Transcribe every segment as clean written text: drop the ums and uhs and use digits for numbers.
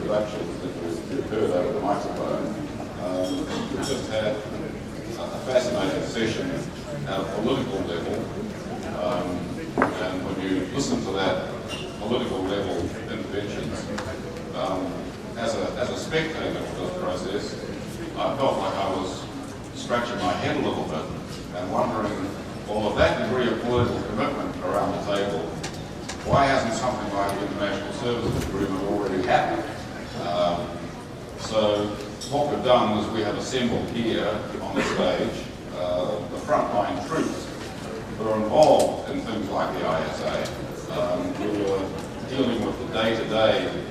introductions that we've heard over the microphone. We've just had a fascinating session at a political level, and when you listen to that political level interventions, as a spectator of this process, I felt like I was scratching my head a little bit and wondering, well, with that degree of political commitment around the table, why hasn't something like the International Services Agreement already happened? So what we've done is we have assembled here on the stage the frontline troops who are involved in things like the ISA, who are dealing with the day-to-day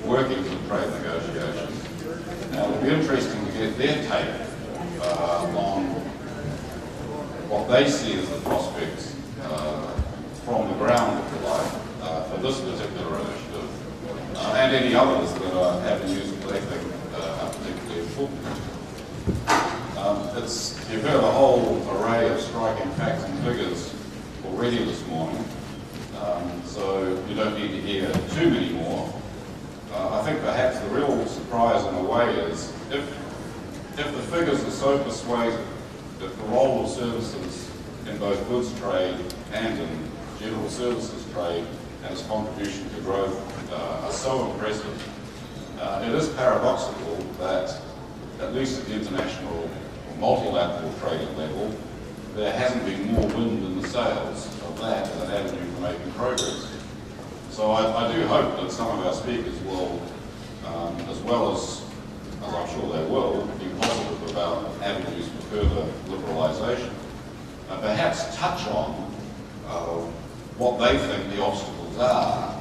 workings of trade negotiations. Now, it'll be interesting to get their take on what they see as the prospects from the ground, if you like, for this particular initiative, and any others that are avenues that they think are particularly important. You've heard a whole array of striking facts and figures already this morning, so you don't need to hear too many more. I think perhaps the real surprise in a way is if the figures are so persuasive, that the role of services in both goods trade and in general services trade and its contribution to growth are so impressive, it is paradoxical that, at least at the international or multilateral trading level, there hasn't been more wind in the sails of that as an avenue for making progress. So I do hope that some of our speakers will, as well as I'm sure they will, be positive about avenues for further liberalisation, and perhaps touch on what they think the obstacles are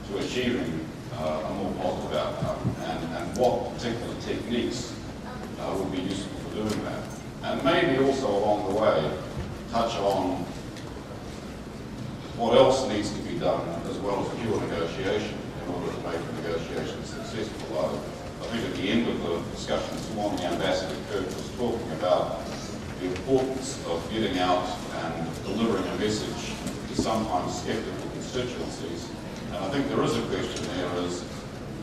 to achieving a more positive outcome, and what particular techniques would be useful for doing that. And maybe also along the way, touch on what else needs to be done, as well as pure negotiation, in order to make the negotiations successful. I think at the end of the discussion this morning, Ambassador Kirk was talking about the importance of getting out and delivering a message to sometimes sceptical constituencies. And I think there is a question there is,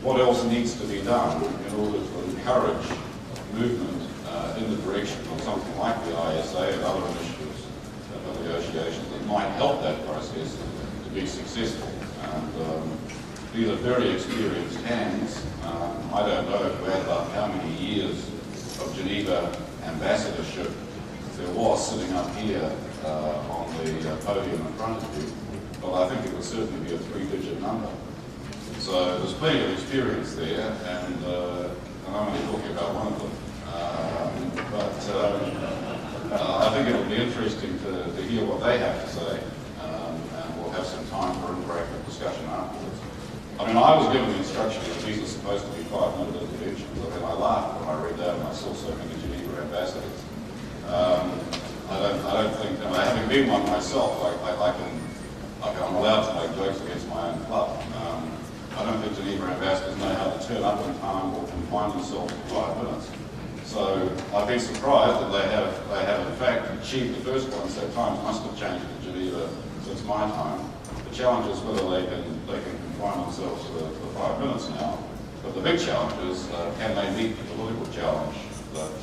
what else needs to be done in order to encourage movement in the direction of something like the ISA and other initiatives of negotiations that might help that process to be successful. And these are very experienced hands. I don't know if we had about how many years of Geneva ambassadorship there was sitting up here on the podium in front of you, but I think it would certainly be a 3-digit number. So there's plenty of experience there, and I'm only talking about one of them. I think it'll be interesting to hear what they have to say, and we'll have some time for interactive discussion afterwards. I mean, I was given the instruction that these are supposed to be 5-minute interventions, and then I laughed when I read that and I saw so many Geneva ambassadors. I don't think, and having been one myself, I'm allowed to make jokes against my own club. I don't think Geneva ambassadors know how to turn up in time or confine themselves to 5 minutes. So I've been surprised that they have in fact achieved the first one, so times must have changed in Geneva since my time. The challenge is whether they can confine themselves to the 5 minutes now. But the big challenge is, can they meet the political challenge that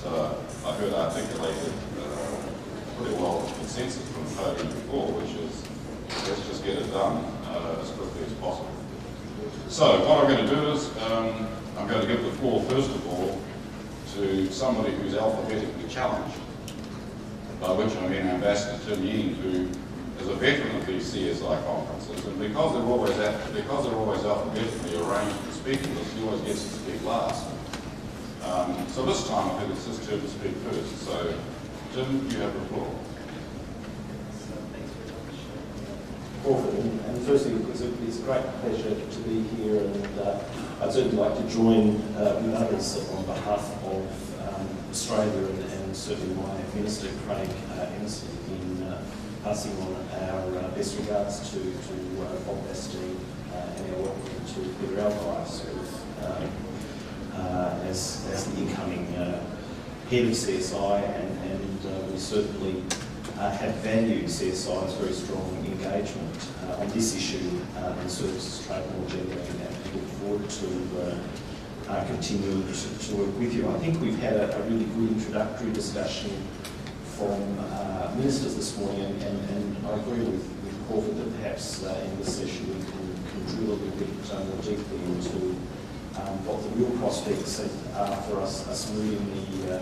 I heard articulated pretty well with consensus from the podium before, which is, let's just get it done as quickly as possible. So what I'm going to do is, I'm going to give the floor first of all to somebody who's alphabetically challenged, by which I mean Ambassador Yeend, who is a veteran of these CSI conferences, and because they're always alphabetically arranged for speaking list, he always gets to speak last. So this time I think it's his turn to speak first. So, Jim, you have the floor. Thanks very much, Crawford. And firstly, it's a great pleasure to be here, and I'd certainly like to join with others on behalf of Australia and certainly my Minister, Craig Emerson, in passing on our best regards to Bob Bastine and our welcome to Peter Alvarez as the incoming head of CSI, and we certainly have valued CSI's very strong engagement on this issue and services trade more generally, and look forward to continue to work with you. I think we've had a really good introductory discussion from ministers this morning, and I agree with Crawford that perhaps in this session we can drill a little bit more deeply into what the real prospects are for us moving the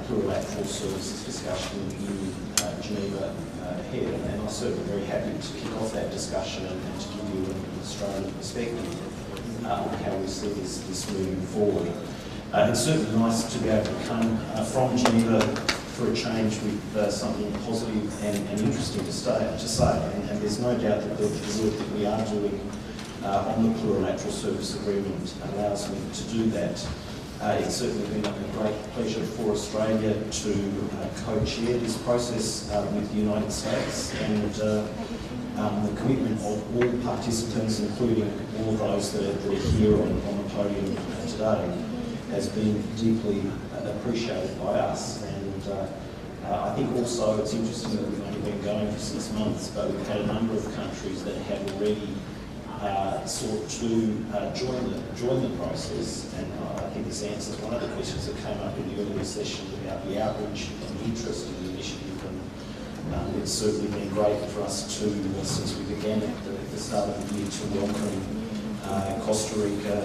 plurilateral services discussion in Geneva ahead. And I'm certainly very happy to kick off that discussion and to give you an Australian perspective on how we see this moving forward. It's certainly nice to be able to come from Geneva for a change with something positive and interesting to say. And there's no doubt that the work that we are doing on the plurilateral service agreement allows me to do that. It's certainly been a great pleasure for Australia to co-chair this process with the United States, and the commitment of all participants, including all of those that are here on the podium today, has been deeply appreciated by us. And I think also it's interesting that we've only been going for 6 months, but we've had a number of countries that have already sought to join the process, and I think this answers one of the questions that came up in the earlier session about the outreach and the interest in the initiative. And it's certainly been great for us to, since we began at the start of the year, to welcome Costa Rica,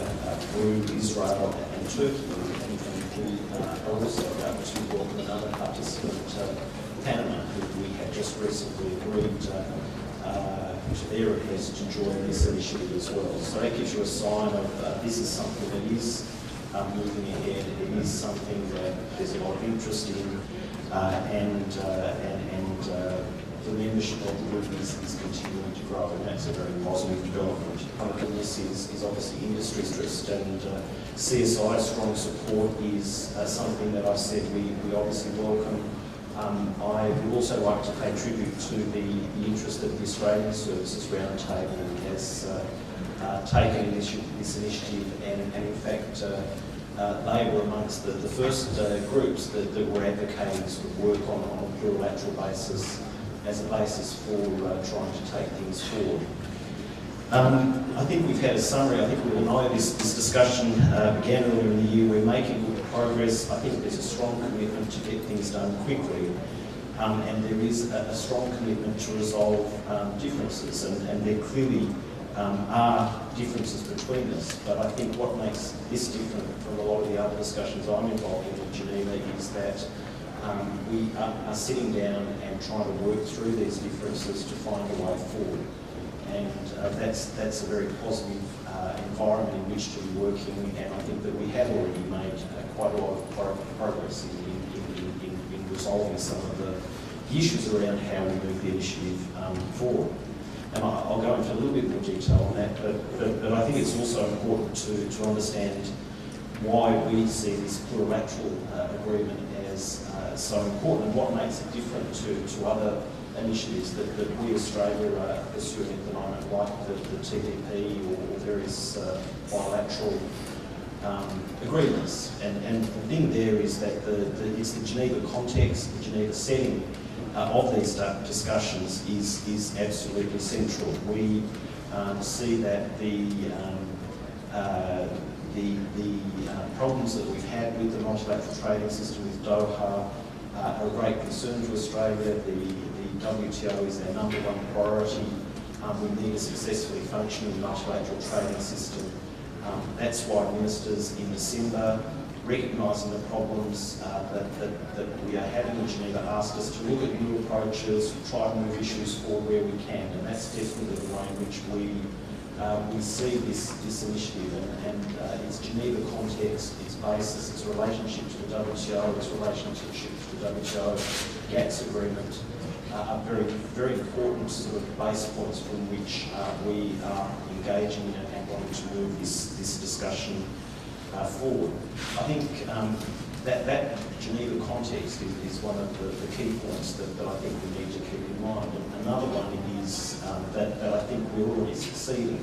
Peru, Israel and Turkey, and we are also about to welcome another participant, Panama, who we had just recently agreed to their request to join this initiative as well. So that gives you a sign of this is something that is moving ahead. It is something that there's a lot of interest in, and the membership of the group is continuing to grow, and that's a very positive development. This is obviously industry interest, and CSI strong support is something that I said we obviously welcome. I would also like to pay tribute to the interest that the Australian Services Roundtable has taken in this initiative, and in fact they were amongst the first groups that were advocating sort of work on a plurilateral basis as a basis for trying to take things forward. I think we've had a summary. I think we all know this discussion began earlier in the year. We're making good progress. I think there's a strong commitment to get things done quickly, and there is a strong commitment to resolve differences, and there clearly are differences between us. But I think what makes this different from a lot of the other discussions I'm involved in Geneva is that we are sitting down and trying to work through these differences to find a way forward. And that's a very positive environment in which to be working, and I think that we have already made quite a lot of progress in resolving some of the issues around how we move the initiative forward. And I'll go into a little bit more detail on that, but I think it's also important to understand why we see this plurilateral agreement as so important, and what makes it different to other initiatives that we Australia are pursuing at the moment, like the TPP or various bilateral agreements. And the thing there is that it's the Geneva context, the Geneva setting of these discussions is absolutely central. We see that the problems that we've had with the multilateral trading system with Doha are a great concern to Australia. The WTO is our number one priority. We need a successfully functioning multilateral trading system. That's why ministers in December, recognising the problems that we are having in Geneva, asked us to look at new approaches, try to move issues forward where we can, and that's definitely the way in which we see this initiative, and its Geneva context, its basis, its relationship to the WTO, its relationship to the WTO GATS agreement are very, very important sort of base points from which we are engaging and wanting to move this discussion forward. I think that Geneva context is one of the key points that I think we need to keep in mind. And another one is that I think we're already succeeding.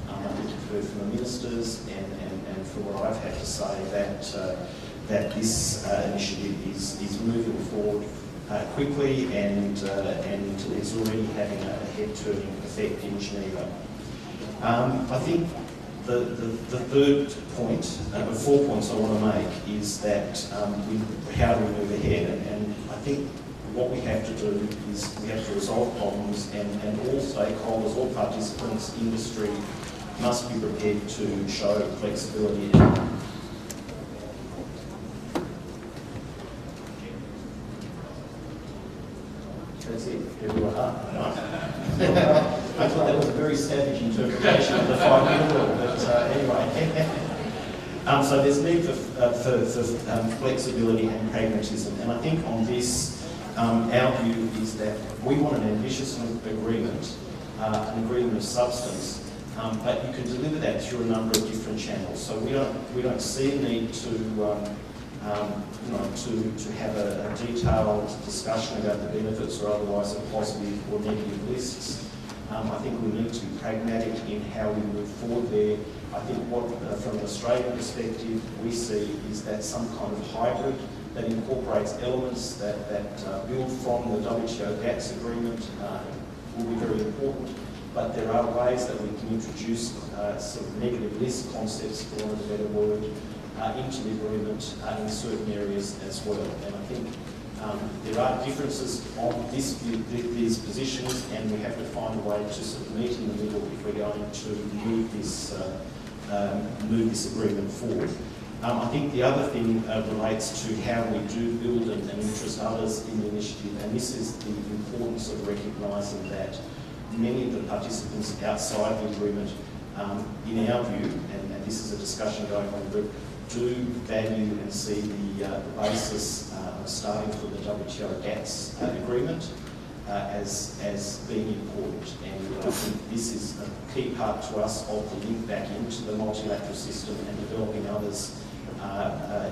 I think you've heard from the ministers and from what I've had to say that this initiative is moving forward quickly and it's already having a head-turning effect in Geneva. I think The third point, the 4 points I want to make, is that how do we move ahead? And I think what we have to do is we have to resolve problems, and all stakeholders, all participants, industry, must be prepared to show flexibility. That's it. Everyone up. I thought that was a very savage interpretation of the 5-minute rule, but anyway. So there's need for flexibility and pragmatism, and I think on this, our view is that we want an ambitious agreement, an agreement of substance, but you can deliver that through a number of different channels. So we don't see a need to to have a detailed discussion about the benefits or otherwise of positive or negative lists. I think we need to be pragmatic in how we move forward there. I think what, from an Australian perspective, we see is that some kind of hybrid that incorporates elements that build from the WTO GATS agreement will be very important. But there are ways that we can introduce sort of negative list concepts, for want of a better word, into the agreement in certain areas as well. And I think there are differences on these positions, and we have to find a way to sort of meet in the middle if we're going to move this agreement forward. I think the other thing relates to how we do build and interest others in the initiative, and this is the importance of recognising that many of the participants outside the agreement, in our view, and this is a discussion going on, but do value and see the basis starting from the WTO GATS agreement as being important. And I think this is a key part to us of the link back into the multilateral system and developing others'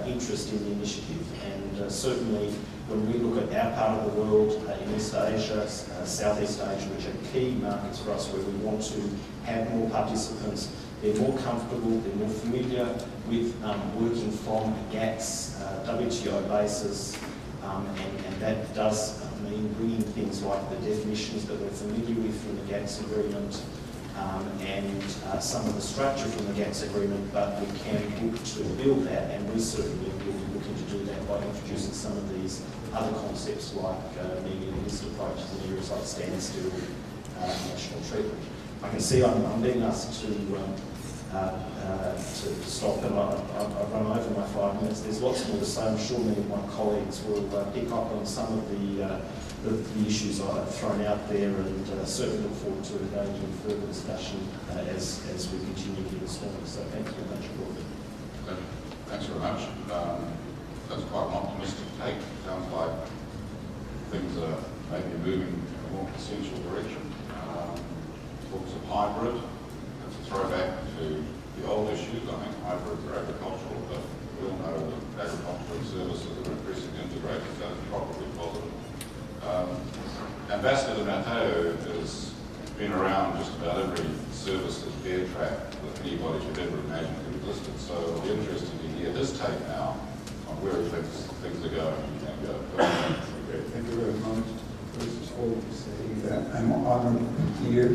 interest in the initiative. And certainly when we look at our part of the world, in East Asia, Southeast Asia, which are key markets for us where we want to have more participants, they're more comfortable, they're more familiar with working from a GATS WTO basis, and that does mean bringing things like the definitions that we're familiar with from the GATS agreement and some of the structure from the GATS agreement, but we can look to build that, and we certainly will be looking to do that by introducing some of these other concepts like negative list approaches in areas like standstill, national treatment. I can see I'm being asked to stop, and I've run over my 5 minutes. There's lots more to say. I'm sure many of my colleagues will pick up on some of the issues I've thrown out there, and certainly look forward to engaging in further discussion as we continue here this morning. So thank you very much, Gordon. Thanks very much. That's quite an optimistic take. Sounds like things are maybe moving in a more consensual direction. Talks of hybrid. That's a throwback to the old issues. I think hybrids are agricultural, but we all know that agricultural services are increasingly integrated, so it's probably positive. Ambassador Mateo has been around just about every service that's bear trapped that anybody should ever imagine existed, so it'll be interesting to hear his take now on where he thinks things are going and go. Thank you very much. First of all, to say that I'm honored to be here,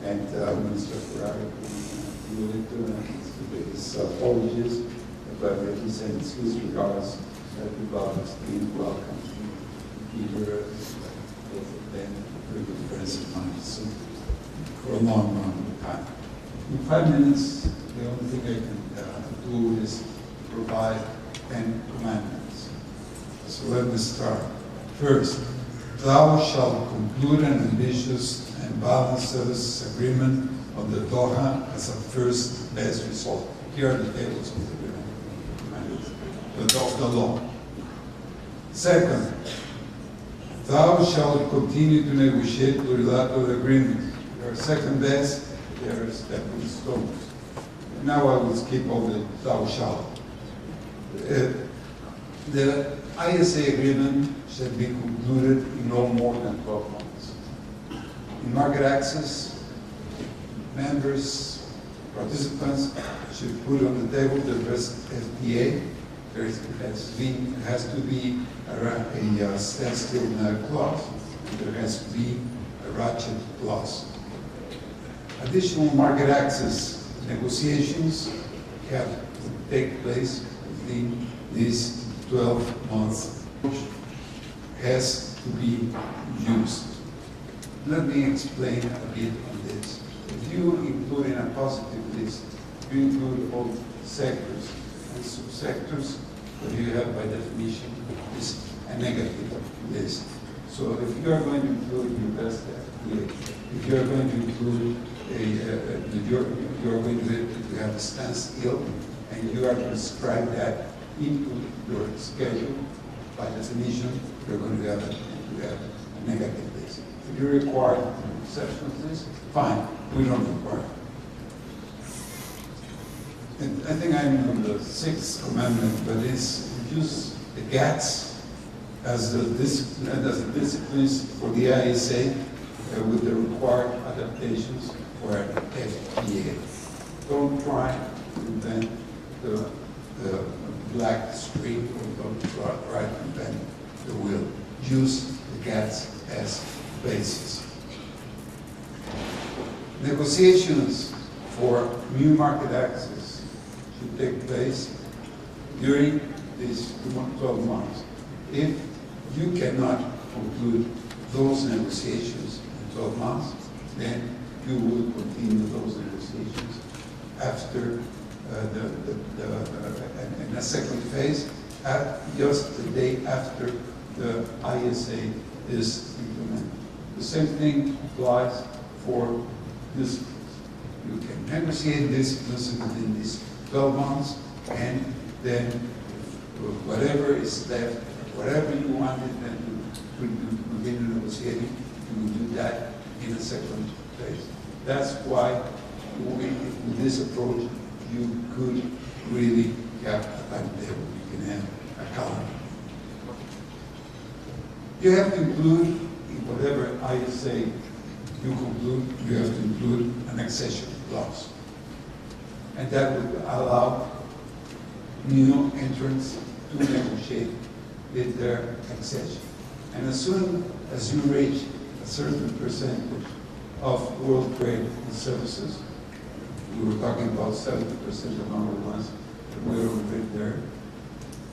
and Minister Ferrari his apologies, but he sends his regards that the government is being welcome to Peter, both of them, very good friends of mine, so for a long time. In 5 minutes, the only thing I can do is provide 10 commandments. So let me start. First, thou shalt conclude an ambitious and balanced service agreement on the Doha as a first best result. Here are the tables of the agreement, of the law. Second, thou shalt continue to negotiate plurilateral agreements. They are second best, they are stepping stones. Now I will skip all the thou shalt. The ISA agreement should be concluded in no more than 12 months. In market access, members, participants should put on the table the first FTA. There has to be a standstill clause, and there has to be a ratchet clause. Additional market access negotiations have to take place within these 12 months. Has to be used. Let me explain a bit on this. If you include in a positive list, you include all sectors and subsectors, what you have by definition is a negative list. So if you are going to include your best FTA, if you are going to include you're going to have a standstill, and you are to describe that into your schedule, by definition, you're going to have a negative list. If you require an exception of this, fine, we don't require. And I think I'm on the 6th commandment, but it's use the GATS as the disciplines for the ISA with the required adaptations for an FTA. Don't try to invent the black streak, or don't try to invent the wheel. Use the GATS as basis. Negotiations for new market access should take place during these 12 months. If you cannot conclude those negotiations in 12 months, then you will continue those negotiations after in a second phase, just the day after the ISA is implemented. The same thing applies for disciplines. You can negotiate disciplines within these 12 months, and then whatever is left, whatever you wanted then to begin negotiating, you will do that in a second phase. That's why with this approach, you could really have a timetable. You can have a calendar. You have to include, in whatever ISA you conclude, you have to include an accession clause. And that would allow new entrants to negotiate with their accession. And as soon as you reach a certain percentage of world trade and services, we were talking about 70% among the ones that were already there,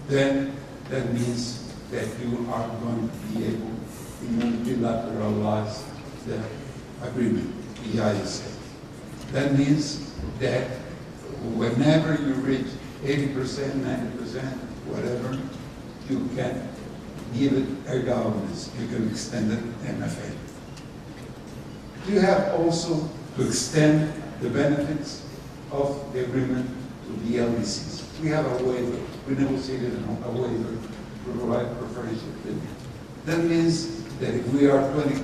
then that means that you are going to be able to multilateralize the agreement, the ISA. That means that whenever you reach 80%, 90%, whatever, you can give it ergonomics. You can extend it MFA. You have also to extend the benefits of the agreement to the LDCs. We have a waiver. We negotiated a waiver to provide preferential treatment. That means that if we are 20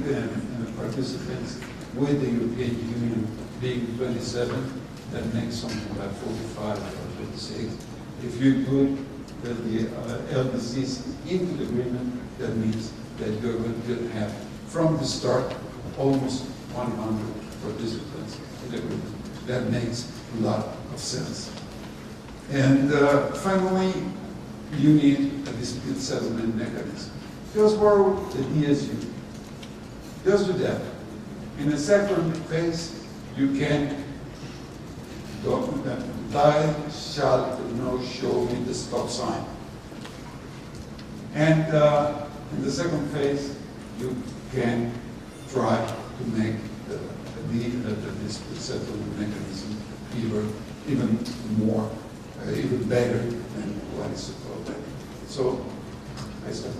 participants with the European Union being 27, that makes something like 45 or 26. If you put the LDCs into the agreement, that means that you're going to have, from the start, almost 100 participants in the agreement. That makes a lot of sense. And finally, you need a dispute settlement mechanism. Just borrow the DSU. Just do that. In the second phase, you can die shall no show me the stop sign. And in the second phase, you can try to make the dispute settlement mechanism even more, even better than what is supposed to be. So, I stop.